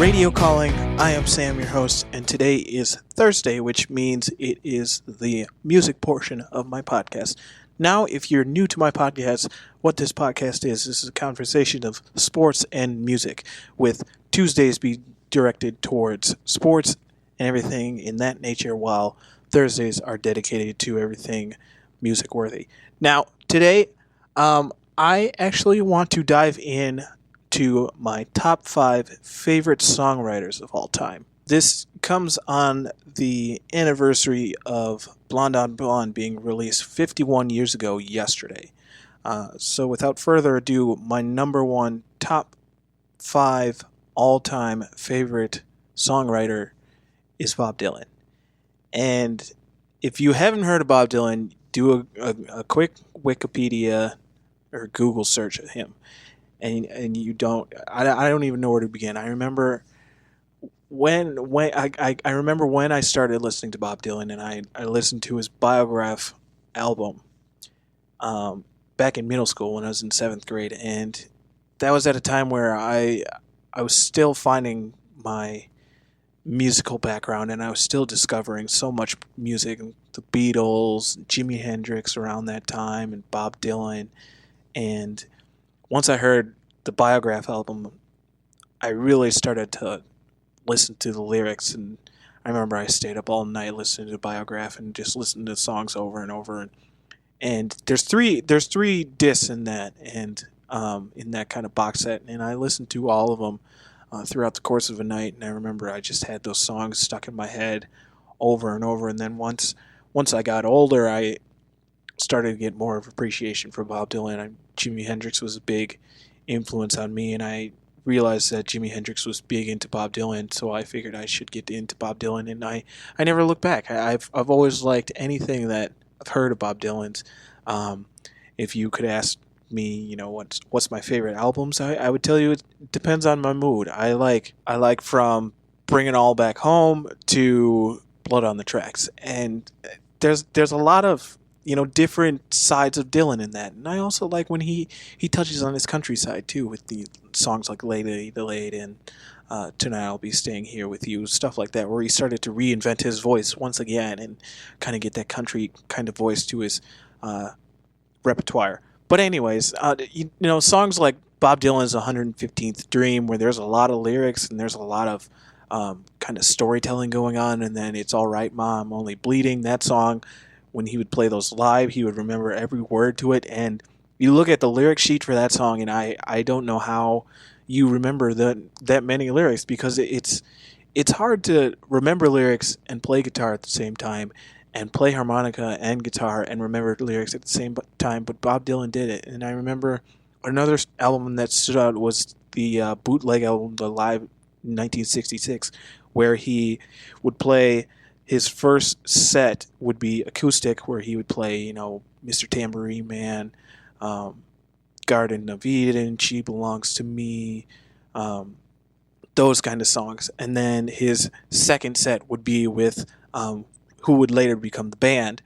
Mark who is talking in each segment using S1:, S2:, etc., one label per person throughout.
S1: Radio Calling. I am Sam, your host, and today is Thursday, which means it is the music portion of my podcast. Now, if you're new to my podcast, what this podcast is a conversation of sports and music, with Tuesdays be directed towards sports and everything in that nature, while Thursdays are dedicated to everything music worthy. Now, today, I actually want to dive in to my top 5 favorite songwriters of all time. This comes on the anniversary of Blonde on Blonde being released 51 years ago yesterday. So without further ado, my number one top 5 all-time favorite songwriter is Bob Dylan. And if you haven't heard of Bob Dylan, do a quick Wikipedia or Google search of him. And you don't, I don't even know where to begin. I remember when I remember when I started listening to Bob Dylan, and I listened to his Biograph album back in middle school when I was in 7th grade, and that was at a time where I was still finding my musical background, and I was still discovering so much music, the Beatles, Jimi Hendrix around that time, and Bob Dylan. And once I heard the Biograph album, I really started to listen to the lyrics, and I remember I stayed up all night listening to Biograph and just listened to songs over and over. And there's three discs in that, and in that kind of box set, and I listened to all of them throughout the course of a night. And I remember I just had those songs stuck in my head over and over. And then once I got older, I started to get more of appreciation for Bob Dylan. Jimi Hendrix was a big influence on me, and I realized that Jimi Hendrix was big into Bob Dylan, so I figured I should get into Bob Dylan, and I never looked back. I've always liked anything that I've heard of Bob Dylan's. If you could ask me, what's my favorite albums, I would tell you it depends on my mood. I like from Bring It All Back Home to Blood on the Tracks, and there's a lot of different sides of Dylan in that. And I also like when he touches on his countryside too, with the songs like Lady Delayed and Tonight I'll Be Staying Here With You, stuff like that, where he started to reinvent his voice once again and kind of get that country kind of voice to his repertoire. But anyways, songs like Bob Dylan's 115th Dream, where there's a lot of lyrics and there's a lot of kind of storytelling going on, and then It's All Right Ma, I'm Only Bleeding, that song, when he would play those live, he would remember every word to it. And you look at the lyric sheet for that song, and I don't know how you remember that many lyrics, because it's hard to remember lyrics and play guitar at the same time, and play harmonica and guitar and remember lyrics at the same time. But Bob Dylan did it. And I remember another album that stood out was the bootleg album, the Live 1966, where he would play. His first set would be acoustic, where he would play, Mr. Tambourine Man, Garden of Eden, She Belongs to Me, those kind of songs. And then his second set would be with who would later become the band,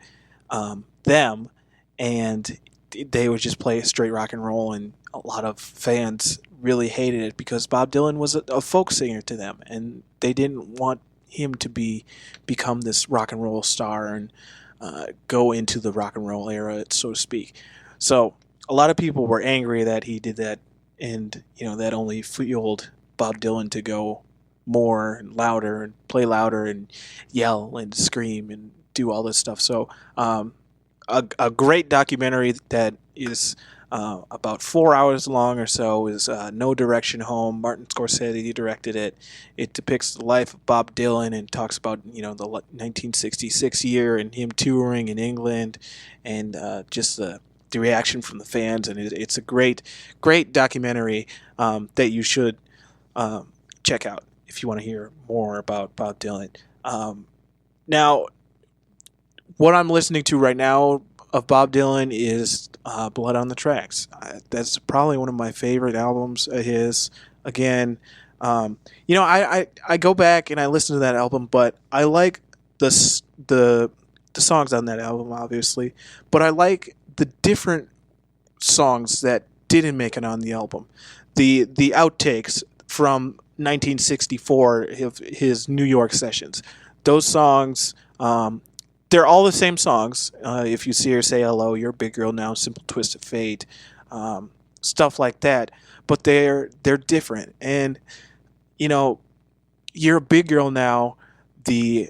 S1: Them, and they would just play straight rock and roll, and a lot of fans really hated it because Bob Dylan was a folk singer to them, and they didn't want him to become this rock and roll star and go into the rock and roll era, so to speak. So a lot of people were angry that he did that, and that only fueled Bob Dylan to go more and louder and play louder and yell and scream and do all this stuff. So a great documentary that is about 4 hours long or so is No Direction Home. Martin Scorsese directed it. It depicts the life of Bob Dylan and talks about the 1966 year and him touring in England, and just the reaction from the fans. And it's a great documentary that you should check out if you want to hear more about Bob Dylan. Now, what I'm listening to right now of Bob Dylan is Blood on the Tracks. That's probably one of my favorite albums of his. Again, I go back and I listen to that album, but I like the songs on that album, obviously, but I like the different songs that didn't make it on the album. The outtakes from 1964, his New York sessions. Those songs, they're all the same songs. If you see her, say hello, you're a big girl now, simple twist of fate, stuff like that. But they're different, and you know, you're a big girl now. The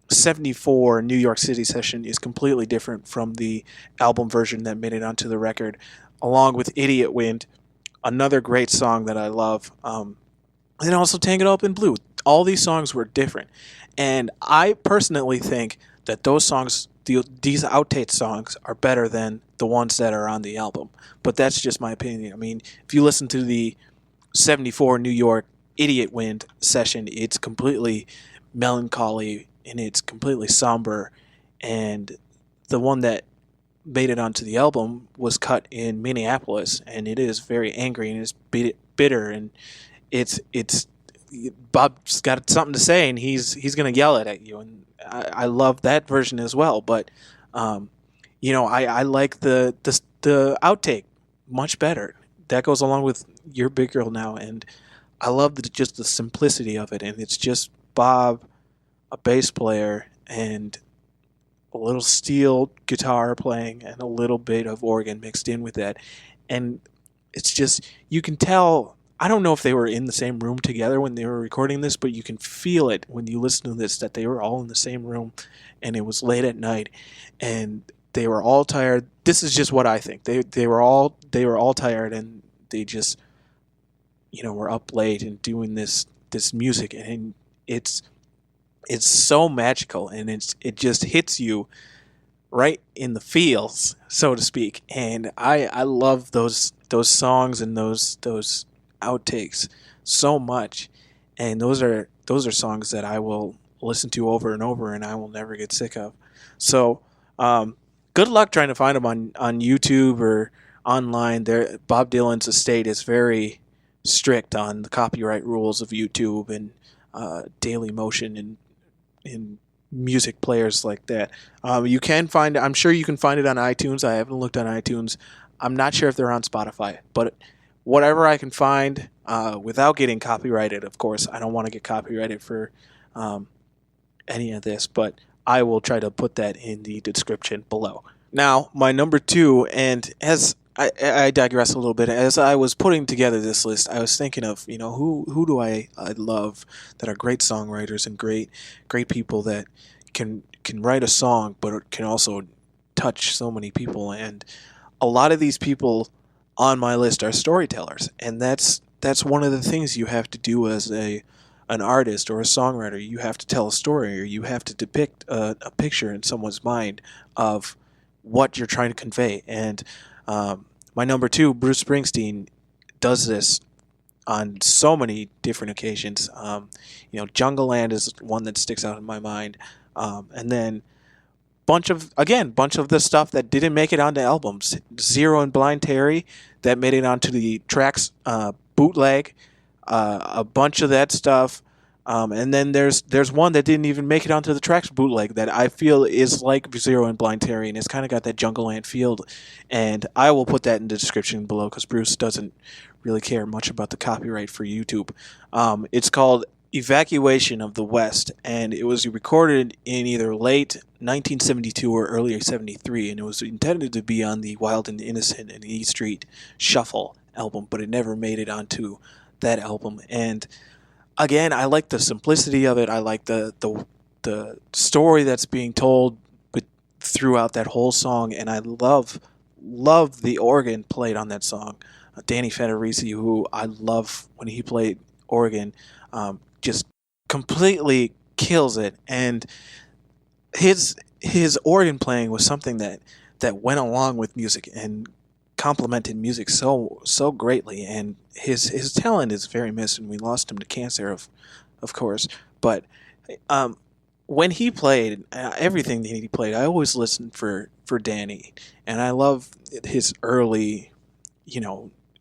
S1: 74 New York City session is completely different from the album version that made it onto the record, along with Idiot Wind, another great song that I love. And also Tangled Up in Blue. All these songs were different. And I personally think that those songs, these outtake songs, are better than the ones that are on the album. But that's just my opinion. I mean, if you listen to the 74 New York Idiot Wind session, it's completely melancholy and it's completely somber. And the one that made it onto the album was cut in Minneapolis, and it is very angry and it's bitter, and it's Bob's got something to say, and he's gonna yell it at you, and I love that version as well. But I like the outtake much better. That goes along with Your Big Girl Now, and I love just the simplicity of it, and it's just Bob, a bass player, and a little steel guitar playing and a little bit of organ mixed in with that. And it's just, you can tell, I don't know if they were in the same room together when they were recording this, but you can feel it when you listen to this, that they were all in the same room and it was late at night and they were all tired. This is just what I think. They were all tired, and they just, were up late and doing this music, and it's so magical, and it just hits you right in the feels, so to speak. And I love those songs and those outtakes so much, and those are songs that I will listen to over and over, and I will never get sick of. So good luck trying to find them on YouTube or online. There, Bob Dylan's estate is very strict on the copyright rules of YouTube and Daily Motion and music players like that. You can find, I'm sure you can find it on iTunes. I haven't looked on iTunes. I'm not sure if they're on Spotify, but whatever I can find without getting copyrighted, of course. I don't want to get copyrighted for any of this, but I will try to put that in the description below. Now, my number 2, and as I digress a little bit. As I was putting together this list, I was thinking of, who do I love that are great songwriters and great people that can write a song, but can also touch so many people. And a lot of these people on my list are storytellers, and that's one of the things you have to do as an artist or a songwriter. You have to tell a story, or you have to depict a picture in someone's mind of what you're trying to convey. And my number 2, Bruce Springsteen, does this on so many different occasions. Jungle Land is one that sticks out in my mind, and then bunch of the stuff that didn't make it onto albums. Zero and Blind Terry, that made it onto the tracks bootleg. A bunch of that stuff. And then there's one that didn't even make it onto the tracks bootleg that I feel is like Zero and Blind Terry, and it's kind of got that Jungle Land feel. And I will put that in the description below because Bruce doesn't really care much about the copyright for YouTube. It's called Evacuation of the West, and it was recorded in either late 1972 or early 73, and it was intended to be on the Wild and Innocent and E Street Shuffle album, but it never made it onto that album. And again, I like the simplicity of it. I like the story that's being told throughout that whole song, and I love the organ played on that song. Danny Federici, who I love when he played organ, just completely kills it. And his organ playing was something that went along with music and complemented music so greatly, and his talent is very missed, and we lost him to cancer, of course. But when he played, everything that he played, I always listened for Danny, and I love his early,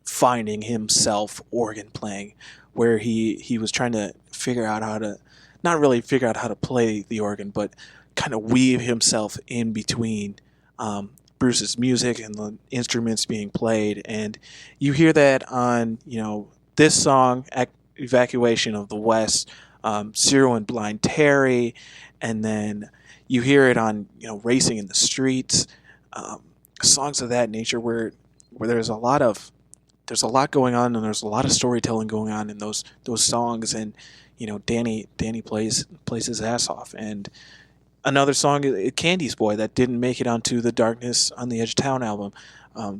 S1: finding himself organ playing, where he was trying to figure out how to, not really figure out how to play the organ, but kind of weave himself in between Bruce's music and the instruments being played. And you hear that on, this song, evacuation of the West, Cyril and Blind Terry, and then you hear it on Racing in the Streets, um, songs of that nature where there's a lot going on, and there's a lot of storytelling going on in those songs, and Danny plays his ass off. And another song, Candy's Boy, that didn't make it onto the Darkness on the Edge of Town album.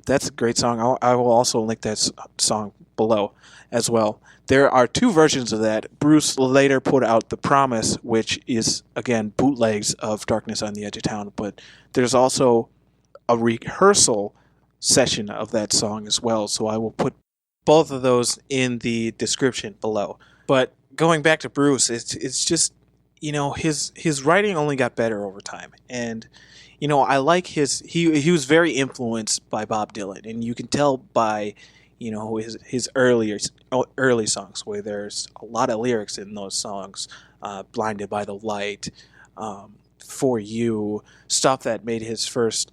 S1: That's a great song. I will also link that song below as well. There are two versions of that. Bruce later put out The Promise, which is, again, bootlegs of Darkness on the Edge of Town, but there's also a rehearsal session of that song as well, so I will put both of those in the description below. But going back to Bruce, it's just his writing only got better over time, and I like he was very influenced by Bob Dylan, and you can tell by his early songs, where there's a lot of lyrics in those songs. Blinded by the Light, For You, stuff that made his first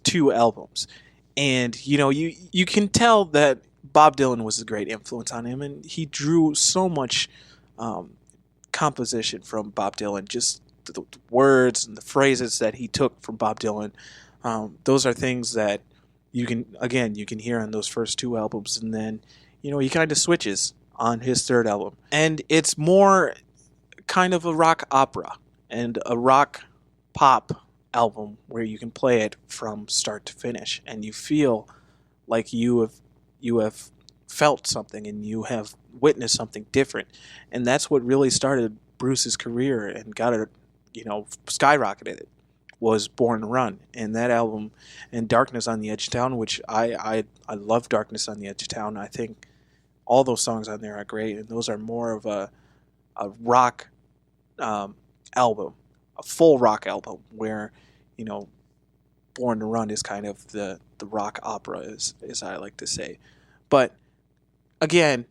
S1: two albums. And you can tell that Bob Dylan was a great influence on him, and he drew so much composition from Bob Dylan, just the words and the phrases that he took from Bob Dylan. Those are things that you can hear on those first two albums, and then he kind of switches on his third album, and it's more kind of a rock opera and a rock pop album where you can play it from start to finish, and you feel like you have felt something, and you have witnessed something different. And that's what really started Bruce's career and got it, skyrocketed it, was Born to Run. And that album, and Darkness on the Edge of Town, which I love Darkness on the Edge of Town. I think all those songs on there are great, and those are more of a rock album, a full rock album, where Born to Run is kind of the rock opera, as I like to say. But again,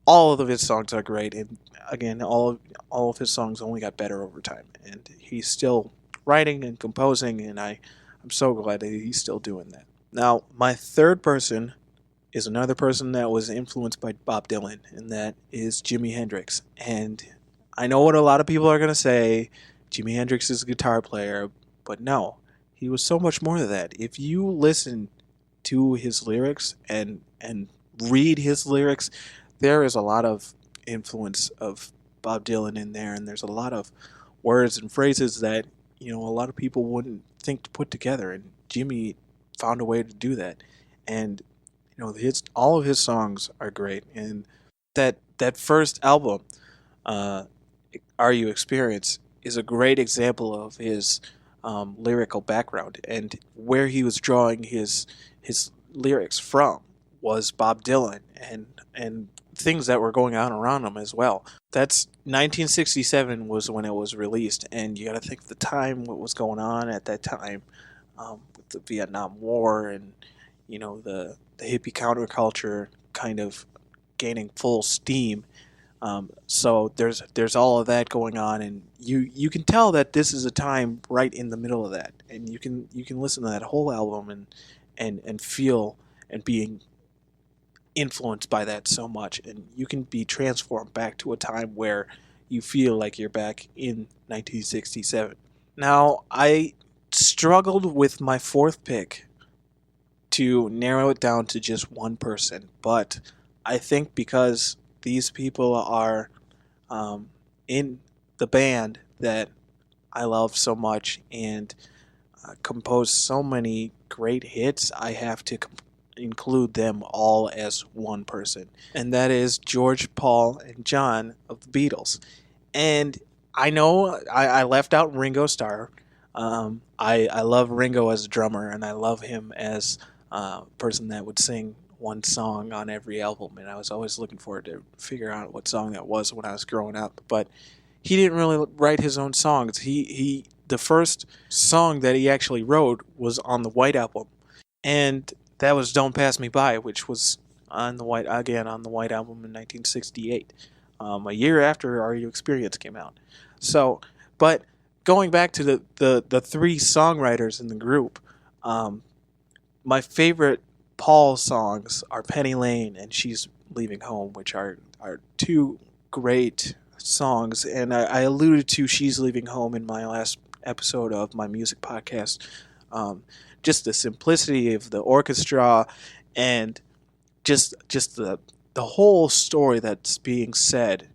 S1: all of his songs are great, and again, all of his songs only got better over time, and he's still writing and composing, and I'm so glad that he's still doing that. Now, my third person is another person that was influenced by Bob Dylan, and that is Jimi Hendrix. And I know what a lot of people are going to say, Jimi Hendrix is a guitar player, but no, he was so much more than that. If you listen to his lyrics and read his lyrics, there is a lot of influence of Bob Dylan in there, and there's a lot of words and phrases that a lot of people wouldn't think to put together, and Jimmy found a way to do that. And all of his songs are great, and that first album, Are You Experience, is a great example of his lyrical background, and where he was drawing his lyrics from was Bob Dylan and things that were going on around him as well. That's 1967 was when it was released, and you got to think of the time, what was going on at that time, with the Vietnam War, and the hippie counterculture kind of gaining full steam. So there's all of that going on, and you can tell that this is a time right in the middle of that, and you can listen to that whole album and feel and being influenced by that so much, and you can be transformed back to a time where you feel like you're back in 1967. Now, I struggled with my fourth pick to narrow it down to just one person, but I think because these people are in the band that I love so much and composed so many great hits, I have to include them all as one person, and that is George, Paul, and John of the Beatles. And I know I left out Ringo Starr. I love Ringo as a drummer, and I love him as a person that would sing one song on every album, and I was always looking forward to figure out what song that was when I was growing up. But he didn't really write his own songs. The first song that he actually wrote was on the White Album, and that was "Don't Pass Me By," which was on the White Album in 1968, a year after "Are You Experience" came out. So, but going back to the three songwriters in the group, my favorite Paul songs are "Penny Lane" and "She's Leaving Home," which are are two great songs, and I alluded to "She's Leaving Home" in my last episode of my music podcast. Um, just the simplicity of the orchestra, and just the whole story that's being said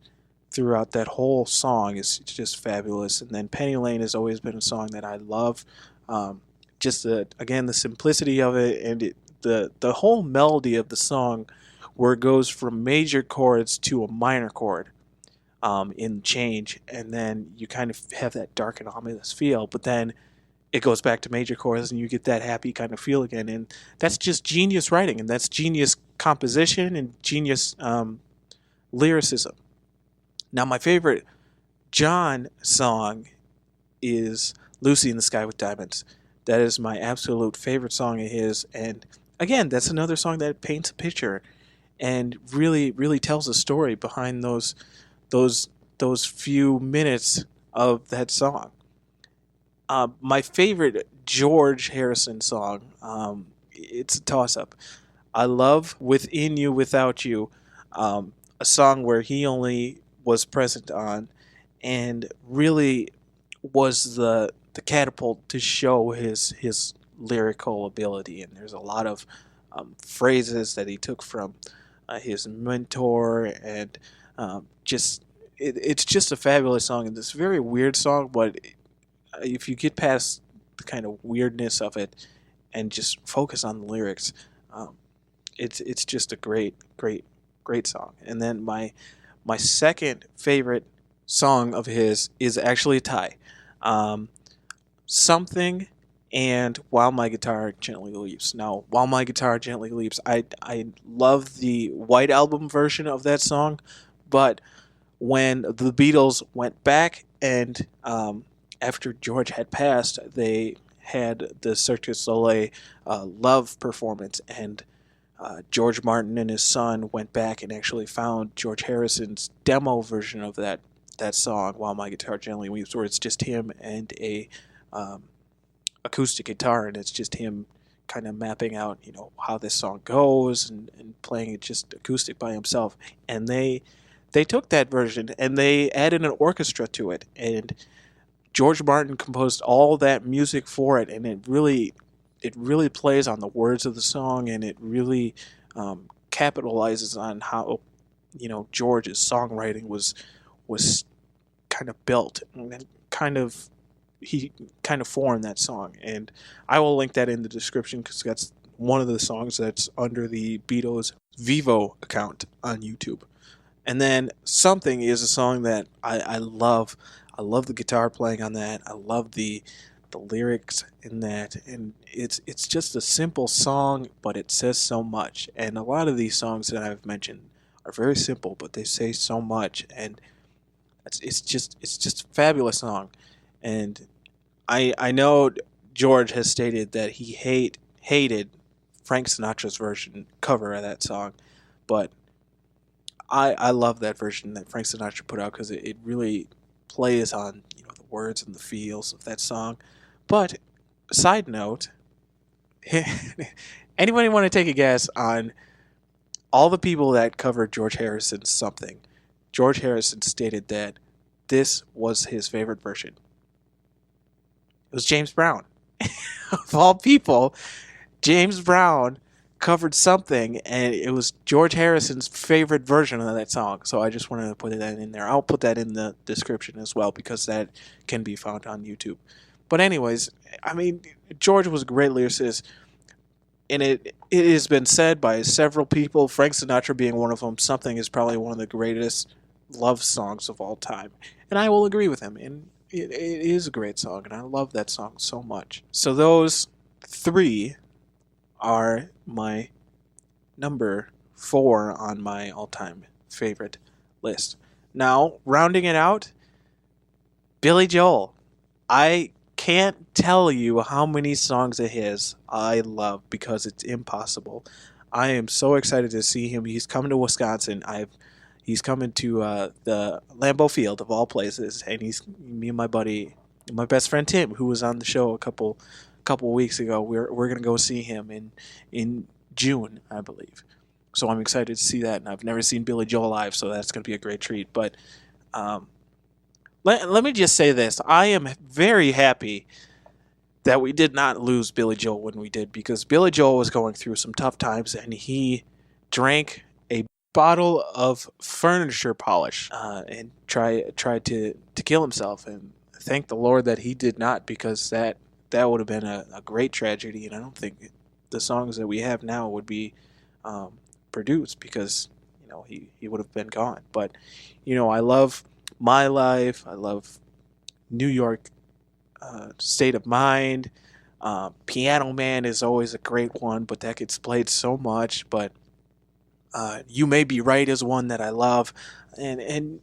S1: throughout that whole song is just fabulous. And then Penny Lane has always been a song that I love. Just again, the simplicity of it, and the whole melody of the song, where it goes from major chords to a minor chord in change, and then you kind of have that dark and ominous feel, but then it goes back to major chords and you get that happy kind of feel again. And that's just genius writing, and that's genius composition, and genius lyricism. Now, my favorite John song is "Lucy in the Sky with Diamonds." That is my absolute favorite song of his, and again, that's another song that paints a picture and really, really tells a story behind those few minutes of that song. My favorite George Harrison song, it's a toss-up. I love "Within You, Without You," a song where he only was present on, and really was the catapult to show his lyrical ability. And there's a lot of phrases that he took from his mentor, and it's just a fabulous song. And this very weird song, but if you get past the kind of weirdness of it and just focus on the lyrics, it's just a great song. And then my second favorite song of his is actually a tie. "Something" and "While My Guitar Gently Leaps." Now, "While My Guitar Gently Leaps," I love the White Album version of that song, but when the Beatles went back and after George had passed, they had the Cirque du Soleil Love performance, and George Martin and his son went back and actually found George Harrison's demo version of that song, "While My Guitar Gently Weeps," where it's just him and a acoustic guitar, and it's just him kind of mapping out, how this song goes, and playing it just acoustic by himself. And they took that version and they added an orchestra to it, and George Martin composed all that music for it, and it really plays on the words of the song, and it really capitalizes on how George's songwriting was kind of built, and he kind of formed that song. And I will link that in the description, because that's one of the songs that's under the Beatles Vivo account on YouTube. And then "Something" is a song that I love. I love the guitar playing on that. I love the lyrics in that, and it's just a simple song, but it says so much. And a lot of these songs that I've mentioned are very simple, but they say so much, and it's just a fabulous song. And I know George has stated that he hated Frank Sinatra's cover of that song, but I love that version that Frank Sinatra put out, because it really plays on the words and the feels of that song. But side note, anybody want to take a guess on all the people that covered George Harrison's "Something"? George Harrison stated that this was his favorite version. It was James Brown. Of all people, James Brown covered "Something," and it was George Harrison's favorite version of that song. So I just wanted to put that in there. I'll put that in the description as well, because that can be found on YouTube. But anyways, I mean, George was a great lyricist, and it has been said by several people, Frank Sinatra being one of them, "Something" is probably one of the greatest love songs of all time. And I will agree with him. And it is a great song, and I love that song so much. So those three are my number 4 on my all-time favorite list. Now, rounding it out, Billy Joel. I can't tell you how many songs of his I love, because it's impossible. I am so excited to see him. He's coming to Wisconsin. He's coming to the Lambeau Field of all places, and me and my buddy, my best friend Tim, who was on the show a couple weeks ago. We're gonna go see him in June, I believe. So I'm excited to see that. And I've never seen Billy Joel live, so that's going to be a great treat. But let me just say this. I am very happy that we did not lose Billy Joel when we did, because Billy Joel was going through some tough times, and he drank a bottle of furniture polish and tried to kill himself. And thank the Lord that he did not, because that would have been a great tragedy. And I don't think the songs that we have now would be produced, because he would have been gone. But I love My Life. I love New York State of Mind. Piano Man is always a great one, but that gets played so much. But You May Be Right is one that I love. And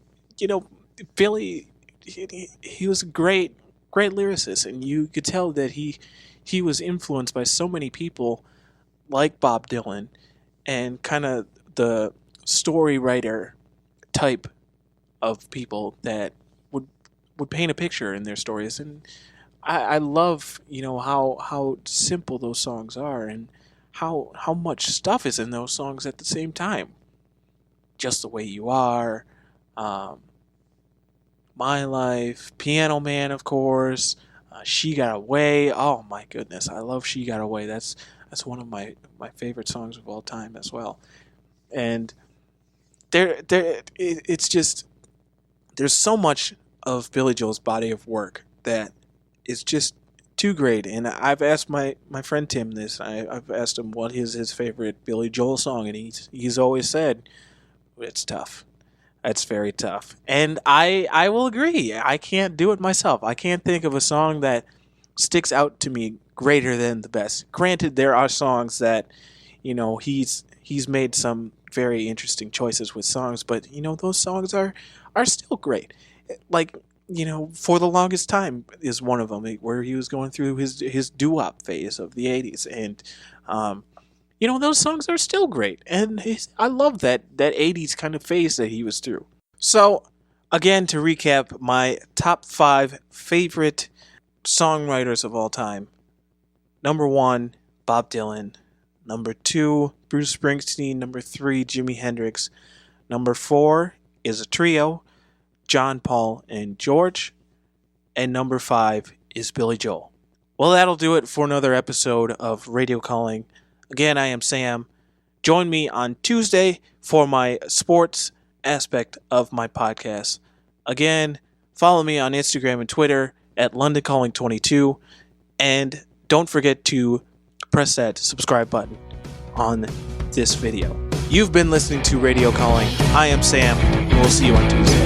S1: Billy, he was a great lyricist, and you could tell that he was influenced by so many people like Bob Dylan, and kind of the story writer type of people that would paint a picture in their stories. And I love how simple those songs are, and how much stuff is in those songs at the same time. Just the Way You Are, My Life, Piano Man, of course, She Got Away. Oh my goodness, I love She Got Away. That's one of my favorite songs of all time as well. And it's just, there's so much of Billy Joel's body of work that is just too great. And I've asked my friend Tim this. I've asked him what is his favorite Billy Joel song, and he's always said it's tough. It's very tough. And I will agree. I can't do it myself. I can't think of a song that sticks out to me greater than the best. Granted, there are songs that, he's made some very interesting choices with songs, but those songs are still great. Like, For the Longest Time is one of them, where he was going through his doo-wop phase of the 80s, and those songs are still great. And I love that 80s kind of phase that he was through. So, again, to recap, my top 5 favorite songwriters of all time. Number 1, Bob Dylan. Number 2, Bruce Springsteen. Number 3, Jimi Hendrix. Number 4 is a trio, John, Paul, and George. And number 5 is Billy Joel. Well, that'll do it for another episode of Radio Calling. Again, I am Sam. Join me on Tuesday for my sports aspect of my podcast. Again, follow me on Instagram and Twitter at LondonCalling22. And don't forget to press that subscribe button on this video. You've been listening to Radio Calling. I am Sam, and we'll see you on Tuesday.